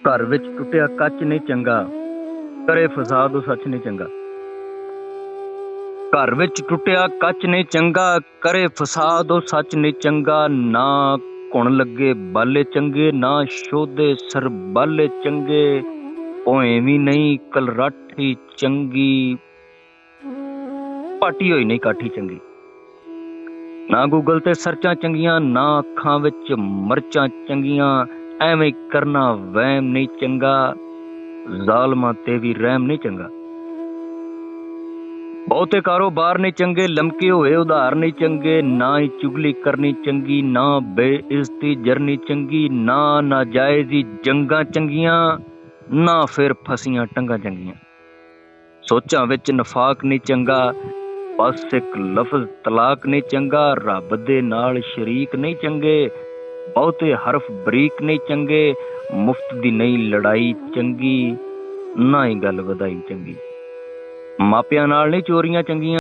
ਘਰ ਵਿੱਚ ਟੁੱਟਿਆ ਕੱਚ ਨਹੀਂ ਚੰਗਾ, ਕਰੇ ਫਸਾਦ ਉਹ ਸੱਚ ਨਹੀਂ ਚੰਗਾ। ਘਰ ਵਿੱਚ ਟੁੱਟਿਆ ਕੱਚ ਨਹੀਂ ਚੰਗਾ, ਕਰੇ ਫਸਾਦ ਉਹ ਸੱਚ ਨਹੀਂ ਚੰਗਾ। ਨਾ ਘੁਣ ਲੱਗੇ ਬਾਲੇ ਚੰਗੇ, ਨਾ ਸ਼ੋਧੇ ਸਰਬਾਲੇ ਚੰਗੇ। ਭੋਏ ਵੀ ਨਹੀਂ ਕਲਰਾਠੀ ਚੰਗੀ, ਪਾਟੀ ਹੋਈ ਨਹੀਂ ਕਾਠੀ ਚੰਗੀ। ਨਾ ਗੂਗਲ ਤੇ ਸਰਚਾਂ ਚੰਗੀਆਂ, ਨਾ ਅੱਖਾਂ ਵਿੱਚ ਮਰਚਾਂ ਚੰਗੀਆਂ। ਐਵੇਂ ਕਰਨਾ ਵਹਿਮ ਨਹੀਂ ਚੰਗਾ, ਜ਼ਾਲਮਾਂ ਤੇ ਵੀ ਰਹਿਮ ਨਹੀਂ ਚੰਗਾ। ਬਹੁਤੇ ਕਾਰੋਬਾਰ ਨਹੀਂ ਚੰਗੇ, ਲਮਕੇ ਹੋਏ ਉਧਾਰ ਨਹੀਂ ਚੰਗੇ। ਨਾ ਹੀ ਚੁਗਲੀ ਕਰਨੀ ਚੰਗੀ, ਨਾ ਬੇਇੱਜ਼ਤੀ ਜਰਨੀ ਚੰਗੀ। ਨਾ ਨਾਜਾਇਜ਼ੀ ਜੰਗਾਂ ਚੰਗੀਆਂ, ਨਾ ਫਿਰ ਫਸੀਆਂ ਟੰਗਾਂ ਚੰਗੀਆਂ। ਸੋਚਾਂ ਵਿੱਚ ਨਫਾਕ ਨਹੀਂ ਚੰਗਾ, ਬਸ ਇੱਕ ਲਫ਼ਜ਼ ਤਲਾਕ ਨਹੀਂ ਚੰਗਾ। ਰੱਬ ਦੇ ਨਾਲ ਸ਼ਰੀਕ ਨਹੀਂ ਚੰਗੇ, ਬਹੁਤੇ ਹਰਫ ਬਰੀਕ ਨਹੀਂ ਚੰਗੇ। ਮੁਫਤ ਦੀ ਨਹੀਂ ਲੜਾਈ ਚੰਗੀ, ਨਾ ਹੀ ਗੱਲ ਵਧਾਈ ਚੰਗੀ। ਮਾਪਿਆਂ ਨਾਲ ਨਹੀਂ ਚੋਰੀਆਂ ਚੰਗੀਆਂ।